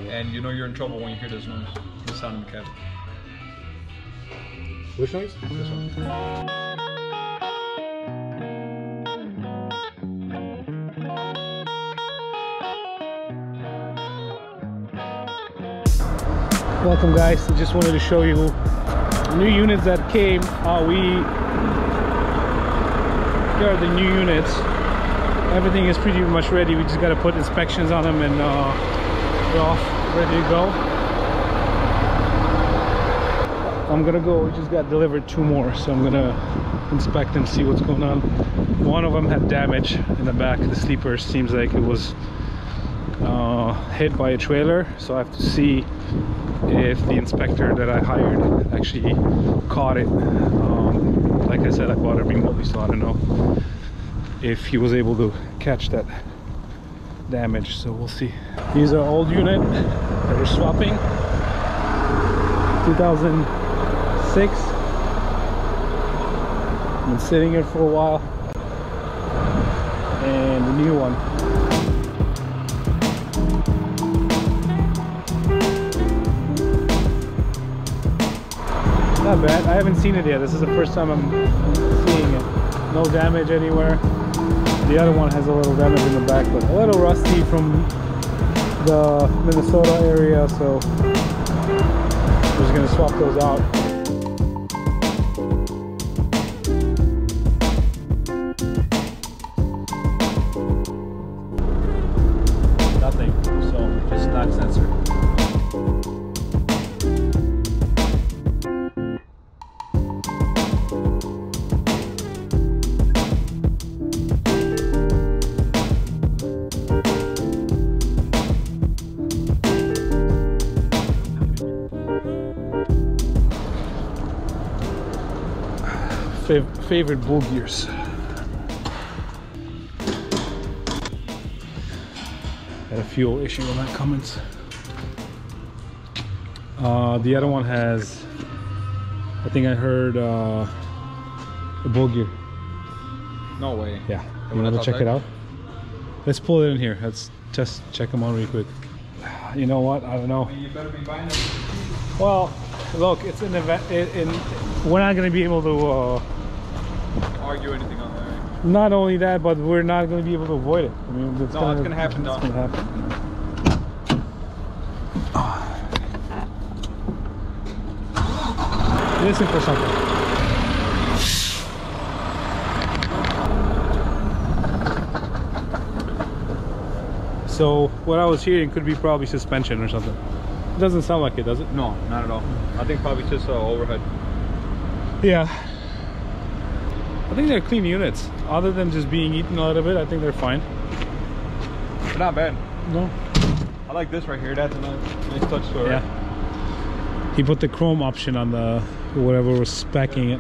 And you know you're in trouble when you hear this noise. The sound in the cabin. Which noise? This one. Welcome guys, I just wanted to show you new units that came. Here are the new units. Everything is pretty much ready. We just got to put inspections on them and they're off, ready to go. I'm gonna go, we just got delivered 2 more, so I'm gonna inspect them, see what's going on. One of them had damage in the back. The sleeper seems like it was hit by a trailer, so I have to see if the inspector that I hired actually caught it. Like I said, I bought it remotely, so I don't know if he was able to catch that damage, so we'll see. These are old unit that we're swapping, 2006. Been sitting here for a while, and the new one. Not bad. I haven't seen it yet. This is the first time I'm seeing it. No damage anywhere. The other one has a little damage in the back, but a little rusty from the Minnesota area, so I'm just gonna swap those out. Nothing, so just knock sensor. Favorite bull gears. Had a fuel issue on that Cummins. The other one has, I think I heard a bull gear. No way. Yeah. You want to check it out? Let's pull it in here. Let's just check them out real quick. You know what? I don't know. You better be buying them. Well, look, it's an event. We're not going to be able to Argue anything on that. not only that, but we're not going to be able to avoid it. I mean, It's gonna happen. It's gonna happen. Listen for something. So what I was hearing could be probably suspension or something. It doesn't sound like it, does it? No, not at all. I think probably just overhead. Yeah. I think they're clean units. Other than just being eaten a little bit, I think they're fine. They're not bad. No. I like this right here. That's a nice touch to it. Yeah. He put the chrome option on the whatever was speccing it.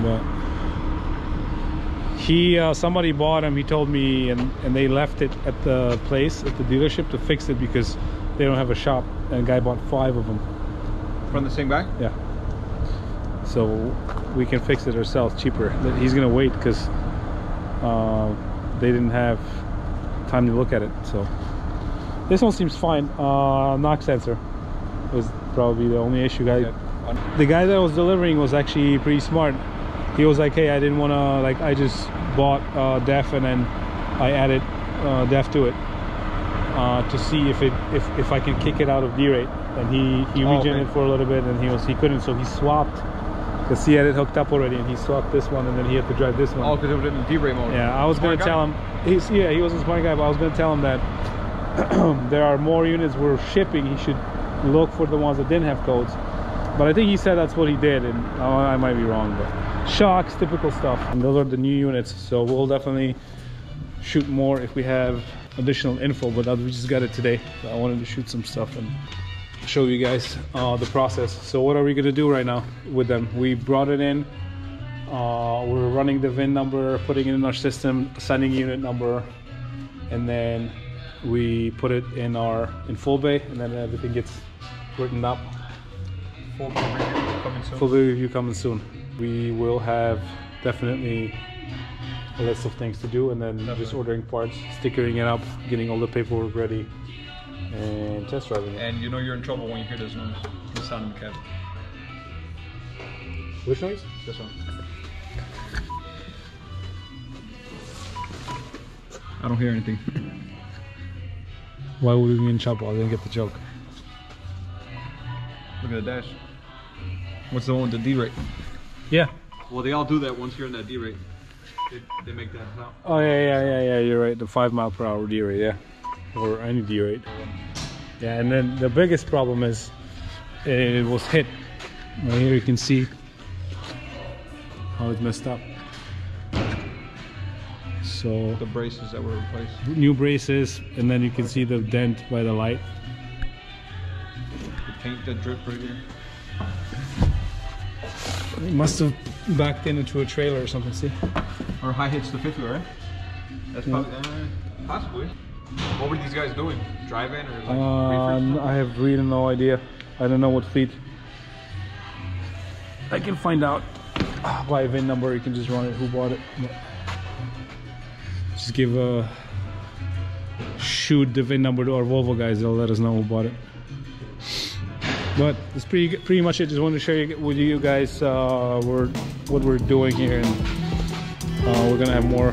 But he somebody bought him, he told me, and they left it at the place, at the dealership, to fix it because they don't have a shop, and a guy bought 5 of them. From the same guy? Yeah. So we can fix it ourselves cheaper. He's gonna wait because they didn't have time to look at it. So this one seems fine. Knock sensor was probably the only issue. The guy that was delivering was actually pretty smart. He was like, hey, I didn't want to, like, I just bought DEF and then I added DEF to it to see if I can kick it out of D-rate. And he regen it for a little bit, and he couldn't, so he swapped, because he had it hooked up already, and he swapped this one, and then he had to drive this one. Oh, because it was in D-rate mode. Yeah, I was going to tell him, he was a smart guy, but I was going to tell him that there are more units we're shipping. He should look for the ones that didn't have codes. But I think he said that's what he did, and I might be wrong, but shocks, typical stuff. And those are the new units, so we'll definitely shoot more if we have additional info, but we just got it today, so I wanted to shoot some stuff and show you guys the process. So what are we gonna do right now with them? We brought it in, we're running the VIN number, putting it in our system, assigning unit number, and then we put it in full bay, and then everything gets written up. Full review coming soon. Full review coming soon. We will have definitely a list of things to do, and then just ordering parts, stickering it up, getting all the paperwork ready, and test driving it. And you know you're in trouble when you hear this noise. The sound in the cabin. Which noise? This one. I don't hear anything. Why would we be in trouble? I didn't get the joke. Look at the dash. What's the one with the D-rate? Yeah. Well, they all do that once you're in that D-rate. They make that sound. Oh yeah. You're right. The 5 mile per hour D rate, yeah, or any D rate. Yeah, and then the biggest problem is it was hit. Right here you can see how it's messed up. So The braces that were replaced. new braces, and then you can see the dent by the light. The paint that dripped right here. It must have backed into a trailer or something. See? Or high hits the fifth wheel, right? That's probably possibly. What were these guys doing? Drive-in or like reefers? I have really no idea. I don't know what fleet. I can find out by VIN number. You can just run it. Who bought it? Just give shoot the VIN number to our Volvo guys. They'll let us know who bought it. But it's pretty much it. Just wanted to share with you guys what we're doing here, and we're gonna have more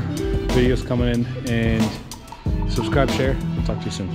videos coming in. And subscribe, share. I'll talk to you soon.